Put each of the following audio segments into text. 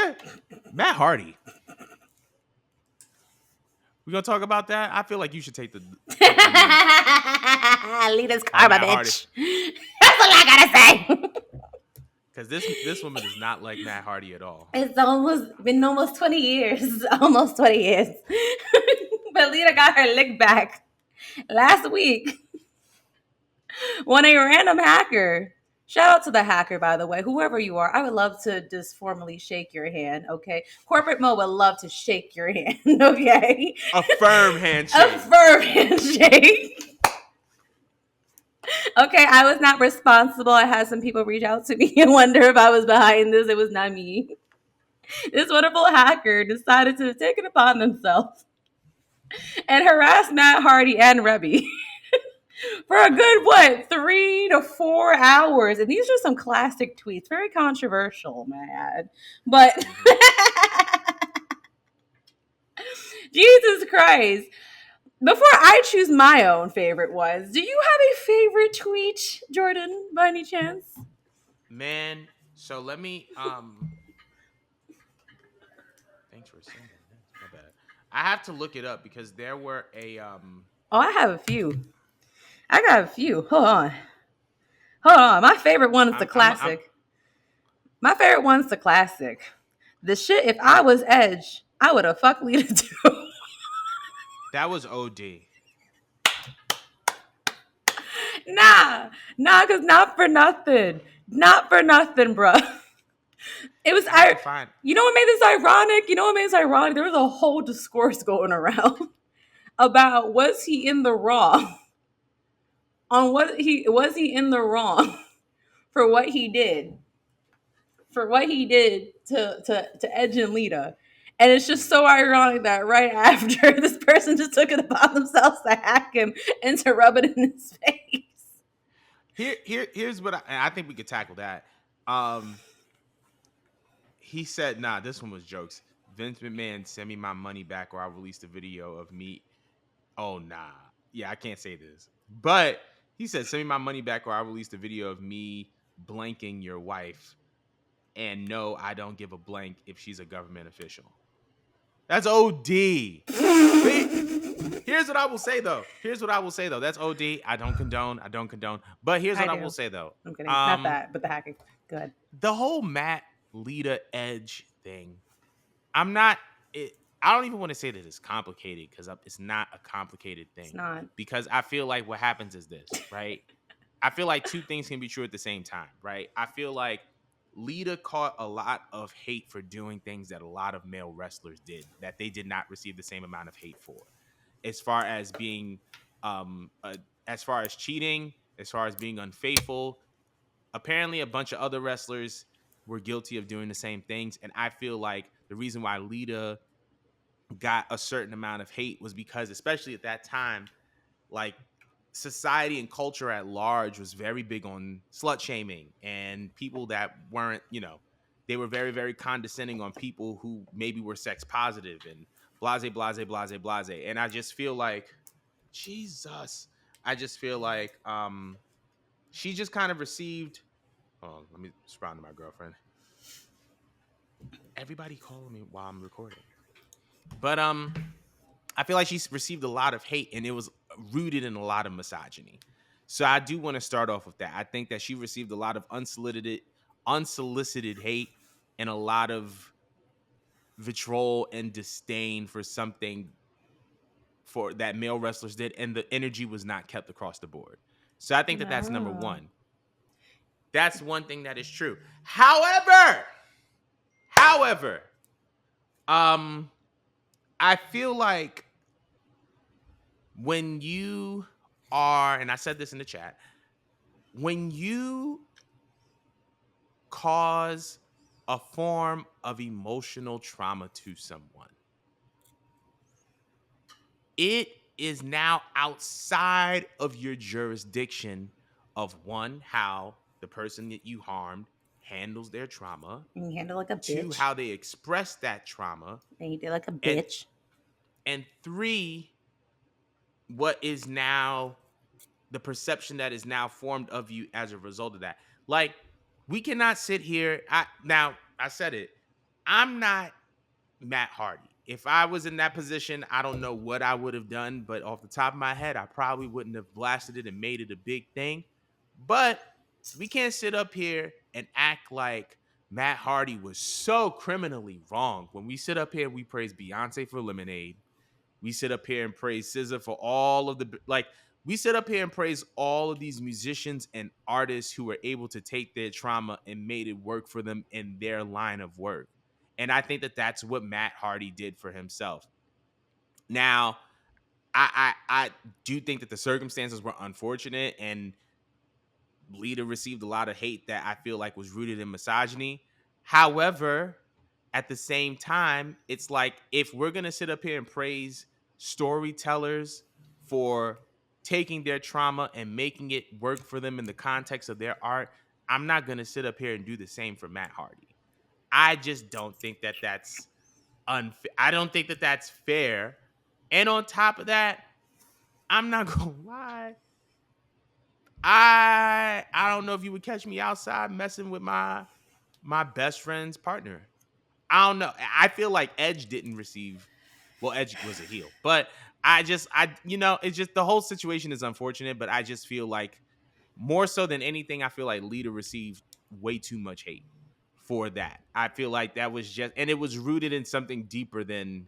Yeah, Matt Hardy. We gonna talk about that? I feel like you should take the lead Lita's on karma, Matt Hardy. bitch. That's all I gotta say. Because this woman is not like Matt Hardy at all. It's been almost 20 years. Almost 20 years. But Lita got her lick back last week when a random hacker, shout out to the hacker, by the way, whoever you are, I would love to just formally shake your hand, okay? Corporate Mo would love to shake your hand, okay? A firm handshake. A firm handshake. Okay, I was not responsible. I had some people reach out to me and wonder if I was behind this. It was not me. This wonderful hacker decided to take it upon themselves and harass Matt Hardy and Rebby for a good, 3 to 4 hours. And these are some classic tweets, very controversial, man. But Jesus Christ. Before I choose my own favorite ones, do you have a favorite tweet, Jordan, by any chance? Man, so let me thanks for sending that. My bad. I have to look it up because there were a Oh, I have a few. I got a few. Hold on. My favorite one is the classic. My favorite one's the classic. The shit, if I was Edge, I would have fucked Lita too. That was OD. Nah, because not for nothing. Not for nothing, bruh. It was, Fine. you know what made this ironic? There was a whole discourse going around about was he in the wrong was he in the wrong for what he did to Edge and Lita. And it's just so ironic that right after this person just took it upon themselves to hack him and to rub it in his face. Here's what I think we could tackle that. He said, nah, this one was jokes. Vince McMahon, send me my money back or I'll release the video of me. Oh, nah. Yeah, I can't say this. But he said, send me my money back or I'll release the video of me blanking your wife. And no, I don't give a blank if she's a government official. That's OD. Here's what I will say, though. That's OD. I don't condone. But here's what I will say, though. I'm kidding. Not that, but the hacking. Go ahead. The whole Matt, Lita, Edge thing. I don't even want to say that it's complicated because it's not a complicated thing. It's not. Because I feel like what happens is this, right? I feel like two things can be true at the same time, right? I feel like Lita caught a lot of hate for doing things that a lot of male wrestlers did that they did not receive the same amount of hate for. As far as being, as far as cheating, as far as being unfaithful, apparently a bunch of other wrestlers were guilty of doing the same things. And I feel like the reason why Lita got a certain amount of hate was because, especially at that time, like society and culture at large was very big on slut shaming and people that weren't, they were very, very condescending on people who maybe were sex positive and blase. And I just feel like, Jesus, she just kind of received, let me respond to my girlfriend. Everybody calling me while I'm recording. But I feel like she's received a lot of hate and it was rooted in a lot of misogyny. So I do want to start off with that. I think that she received a lot of unsolicited hate and a lot of vitriol and disdain for something for that male wrestlers did, and the energy was not kept across the board. So I think that that's number one. That's one thing that is true. However, I feel like when you are, and I said this in the chat, when you cause a form of emotional trauma to someone, it is now outside of your jurisdiction of one, how the person that you harmed handles their trauma. And you handle like a bitch. Two, how they express that trauma. And you did like a bitch. And three, what is now the perception that is now formed of you as a result of that. Like, we cannot sit here. I said it. I'm not Matt Hardy. If I was in that position, I don't know what I would have done, but off the top of my head, I probably wouldn't have blasted it and made it a big thing. But we can't sit up here and act like Matt Hardy was so criminally wrong. When we sit up here, we praise Beyonce for Lemonade. We sit up here and praise SZA for all of the like. We sit up here and praise all of these musicians and artists who were able to take their trauma and made it work for them in their line of work. And I think that that's what Matt Hardy did for himself. Now, I do think that the circumstances were unfortunate, and Lita received a lot of hate that I feel like was rooted in misogyny. However, at the same time, it's like if we're going to sit up here and praise storytellers for taking their trauma and making it work for them in the context of their art, I'm not going to sit up here and do the same for Matt Hardy. I just don't think that that's unfair. I don't think that that's fair. And on top of that, I'm not going to lie. I don't know if you would catch me outside messing with my best friend's partner. I don't know. I feel like Edge didn't receive. Well, Edge was a heel, but it's just the whole situation is unfortunate. But I just feel like more so than anything, I feel like Lita received way too much hate for that. I feel like that was just, and it was rooted in something deeper than.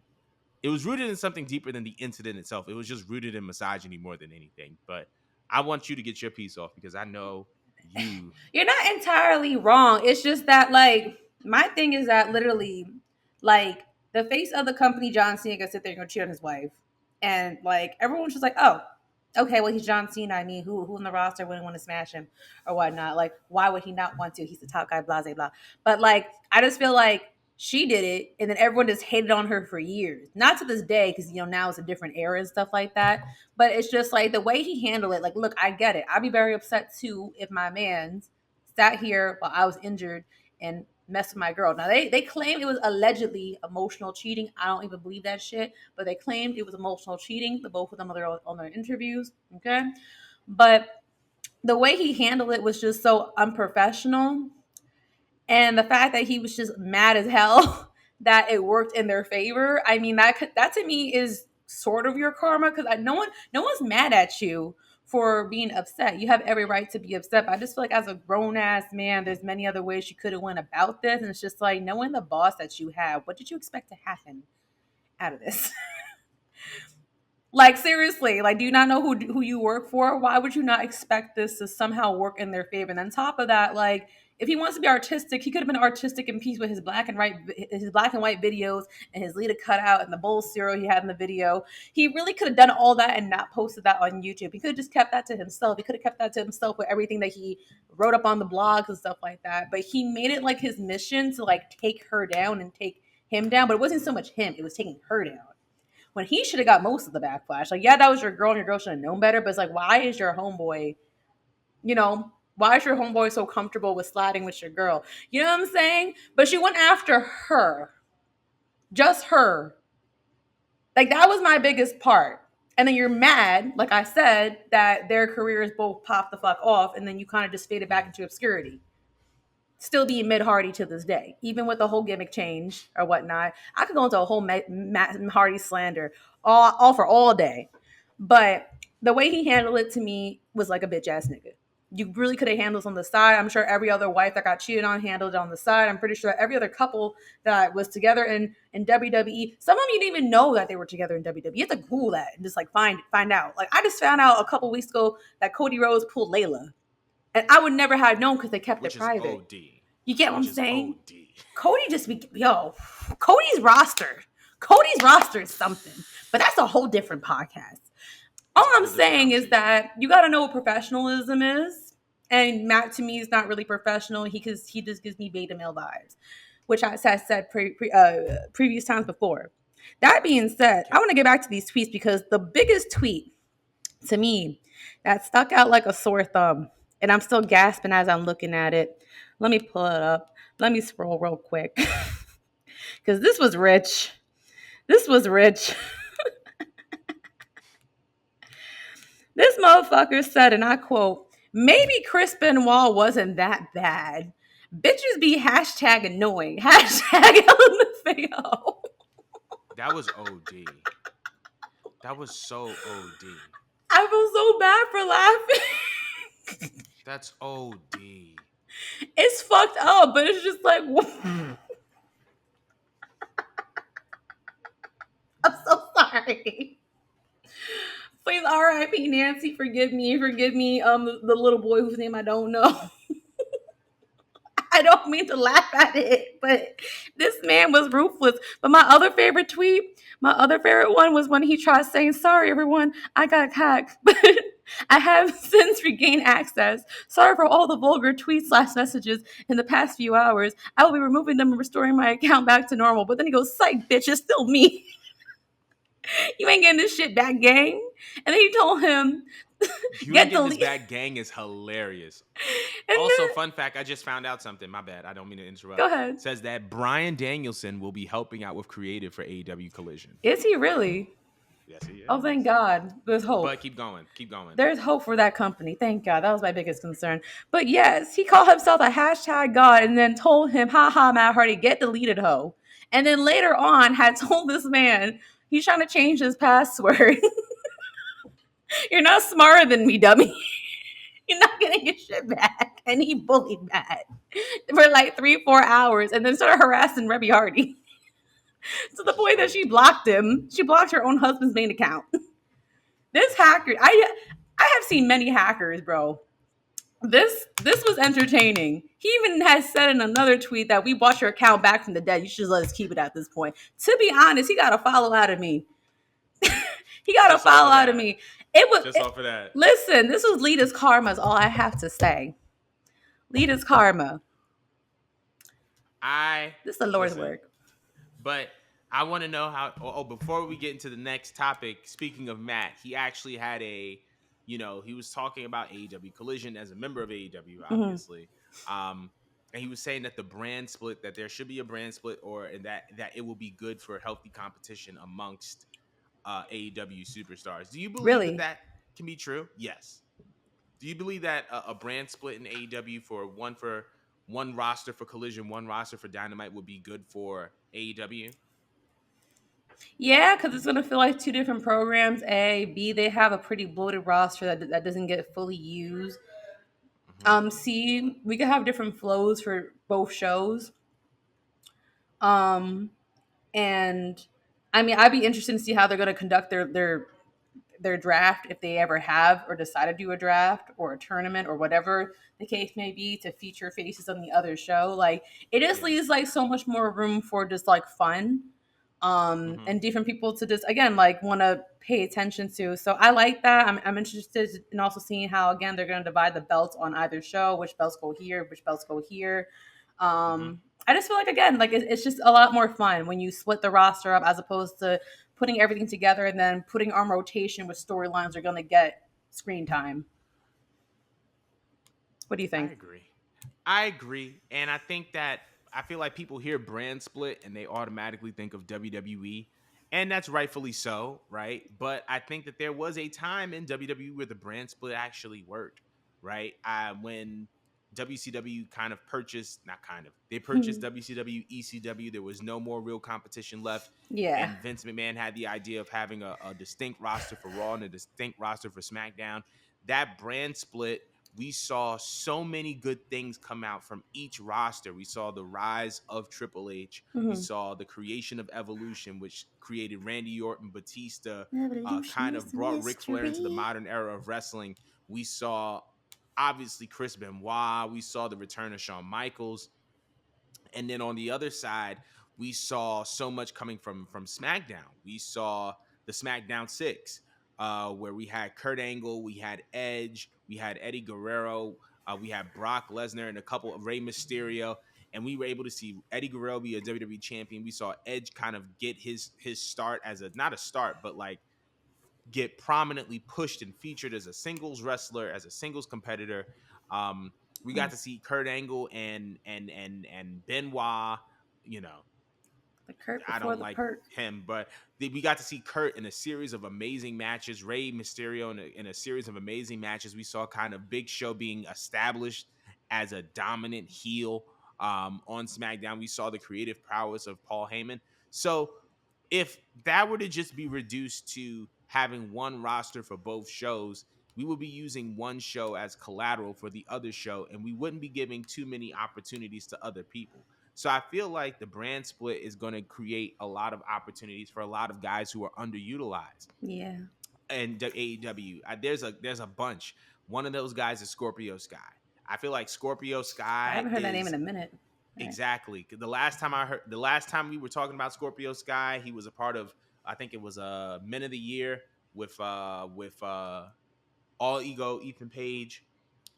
It was rooted in something deeper than the incident itself. It was just rooted in misogyny more than anything. But I want you to get your piece off because I know you. You're not entirely wrong. It's just that, like, my thing is that literally, like, the face of the company, John Cena, can sit there and go cheat on his wife. And, like, everyone's just like, oh, okay, well, he's John Cena. I mean, who in the roster wouldn't want to smash him or whatnot? Like, why would he not want to? He's the top guy, blah, blah, blah. But, like, I just feel like she did it, and then everyone just hated on her for years. Not to this day, because, now it's a different era and stuff like that. But it's just like the way he handled it. Like, look, I get it. I'd be very upset too if my man's sat here while I was injured and messed with my girl. Now they claim it was allegedly emotional cheating. I don't even believe that shit, but they claimed it was emotional cheating. The both of them on their interviews. Okay, but the way he handled it was just so unprofessional, and the fact that he was just mad as hell that it worked in their favor. I mean, that to me is sort of your karma, because no one's mad at you for being upset. You have every right to be upset. But I just feel like as a grown ass man, there's many other ways you could have went about this, and it's just like knowing the boss that you have. What did you expect to happen out of this? Like, seriously, like, do you not know who you work for? Why would you not expect this to somehow work in their favor? And on top of that, like, if he wants to be artistic, he could have been artistic in peace with his black and white videos and his Lita cutout and the bowl cereal he had in the video. He really could have done all that and not posted that on YouTube. He could have just kept that to himself. He could have kept that to himself with everything that he wrote up on the blogs and stuff like that. But he made it like his mission to like take her down and take him down. But it wasn't so much him; it was taking her down, when he should have got most of the backlash. Like, yeah, that was your girl and your girl should have known better. But it's like, why is your homeboy, why is your homeboy so comfortable with sliding with your girl? You know what I'm saying? But she went after her. Just her. Like, that was my biggest part. And then you're mad, like I said, that their careers both popped the fuck off, and then you kind of just faded back into obscurity. Still being mid Hardy to this day, even with the whole gimmick change or whatnot. I could go into a whole Hardy slander all for all day, but the way he handled it to me was like a bitch ass nigga. You really could have handled this on the side. I'm sure every other wife that got cheated on handled it on the side. I'm pretty sure every other couple that was together in WWE, some of them you didn't even know that they were together in WWE. You have to Google that and just like find out. Like, I just found out a couple weeks ago that Cody Rhodes pulled Layla. And I would never have known because they kept it private. OD. You get what I'm saying? OD. Cody just Cody's roster. Cody's roster is something, but that's a whole different podcast. All I'm saying is that you got to know what professionalism is, and Matt to me is not really professional. He just gives me beta male vibes, which I said previous times before. That being said, I want to get back to these tweets because the biggest tweet to me that stuck out like a sore thumb, and I'm still gasping as I'm looking at it. Let me pull it up. Let me scroll real quick. Because this was rich. This was rich. This motherfucker said, and I quote, "Maybe Chris Benoit wasn't that bad. Bitches be hashtag annoying. Hashtag LMFAO. That was OD. That was so OD. I feel so bad for laughing. That's OD. It's fucked up, but it's just like, I'm so sorry. Please, R.I.P. Nancy, forgive me. Forgive me, the little boy whose name I don't know. I don't mean to laugh at it, but this man was ruthless. But my other favorite one was when he tried saying, "Sorry, everyone, I got hacked, but I have since regained access. Sorry for all the vulgar tweets/messages in the past few hours. I will be removing them and restoring my account back to normal." But then he goes, "Psych, bitch, it's still me. You ain't getting this shit back, gang." And then he told him, You ain't "Get getting this deleted." back, gang is hilarious. And Also, then, fun fact, I just found out something. My bad. I don't mean to go interrupt. ahead. Says that Bryan Danielson will be helping out with creative for AEW Collision. Is he really? Yes, he Oh, is. thank God. There's hope. But keep going. Keep going. There's hope for that company. Thank God. That was my biggest concern. But yes, he called himself a hashtag God and then told him, haha, Matt Hardy, get deleted, ho. And then later on had told this man he's trying to change his password. You're not smarter than me, dummy. You're not getting your shit back. And he bullied Matt for like 3-4 hours and then started harassing Rebby Hardy. To the point that she blocked him. She blocked her own husband's main account. This hacker, I have seen many hackers, bro. This was entertaining. He even has said in another tweet that we bought your account back from the dead. You should just let us keep it at this point. To be honest, he got a follow out of me. He got a follow out of me. It was just off of that. Listen, this was Lita's karma is all I have to say. Lita's karma. This is the Lord's work. But I want to know how. Before we get into the next topic, speaking of Matt, he actually had he was talking about AEW Collision as a member of AEW, obviously. And he was saying that the brand split, that there should be a brand split, and that it will be good for healthy competition amongst AEW superstars. Do you believe that can be true? Yes. Do you believe that a brand split in AEW for one roster for Collision, one roster for Dynamite would be good for AEW? Yeah, because it's going to feel like two different programs. A, B, they have a pretty bloated roster that doesn't get fully used. C, we could have different flows for both shows. And I mean, I'd be interested to see how they're going to conduct their draft, if they ever have or decide to do a draft or a tournament or whatever the case may be, to feature faces on the other show. Like, it just leaves like so much more room for just like fun, and different people to just again like want to pay attention to. So I like that. I'm interested in also seeing how again they're going to divide the belts on either show, which belts go here, which belts go here. I just feel like again like it's just a lot more fun when you split the roster up as opposed to putting everything together and then putting on rotation with storylines are going to get screen time. What do you think? I agree. And I think that I feel like people hear brand split and they automatically think of WWE. And that's rightfully so, right? But I think that there was a time in WWE where the brand split actually worked, right? When WCW they purchased WCW, ECW. There was no more real competition left. Yeah. And Vince McMahon had the idea of having a distinct roster for Raw and a distinct roster for SmackDown. That brand split, we saw so many good things come out from each roster. We saw the rise of Triple H. We saw the creation of Evolution, which created Randy Orton, Batista, kind of brought Ric Flair into the modern era of wrestling. We saw, obviously, Chris Benoit. We saw the return of Shawn Michaels. And then on the other side, we saw so much coming from SmackDown. We saw the SmackDown 6, where we had Kurt Angle, we had Edge, we had Eddie Guerrero, we had Brock Lesnar, and a couple of Rey Mysterio. And we were able to see Eddie Guerrero be a WWE champion. We saw Edge kind of get his start as not a start, but like get prominently pushed and featured as a singles wrestler, as a singles competitor. We got to see Kurt Angle and Benoit. The Kurt I before don't the like Perk. him, but we got to see Kurt in a series of amazing matches. Rey Mysterio in a series of amazing matches. We saw kind of Big Show being established as a dominant heel. on SmackDown. We saw the creative prowess of Paul Heyman. So if that were to just be reduced to having one roster for both shows, we would be using one show as collateral for the other show, and we wouldn't be giving too many opportunities to other people. So I feel like the brand split is going to create a lot of opportunities for a lot of guys who are underutilized. Yeah. And AEW, there's a bunch. One of those guys is Scorpio Sky. I feel like Scorpio I Sky haven't heard that name in a minute. exactly. The last time we were talking about Scorpio Sky, he was a part of, I think it was Men of the Year with All Ego Ethan Page.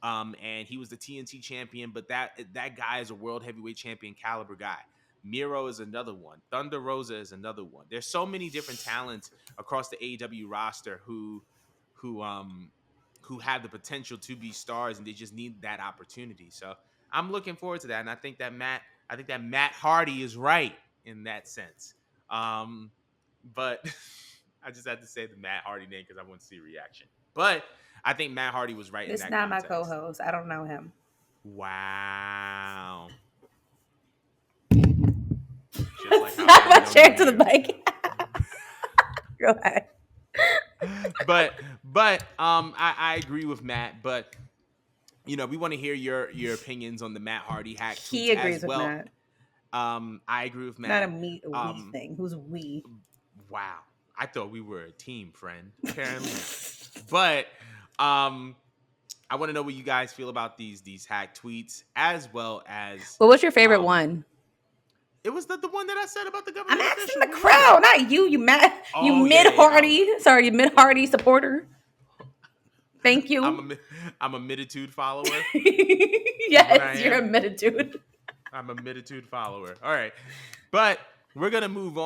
And he was the TNT champion, but that guy is a world heavyweight champion caliber guy. Miro is another one. Thunder Rosa is another one. There's so many different talents across the AEW roster who have the potential to be stars, and they just need that opportunity. So I'm looking forward to that, and I think that Matt Hardy is right in that sense. But I just had to say the Matt Hardy name because I want to see a reaction. But I think Matt Hardy was right It's in that not context. my co-host. I don't know him. Wow. Just like not my chair to the mic. Go ahead. But I agree with Matt. But we want to hear your opinions on the Matt Hardy hack. He agrees with Matt. I agree with Matt. Not a we thing. Who's we? Wow. I thought we were a team, friend. Apparently not. But I want to know what you guys feel about these hack tweets, as well as. Well, what's your favorite one? It was the one that I said about the government. I'm asking the crowd, not you. You mid Hardy. Sorry, you mid Hardy supporter. Thank you. I'm a Miditude follower. Yes, you're a Miditude. I'm a Miditude follower. All right, but we're gonna move on.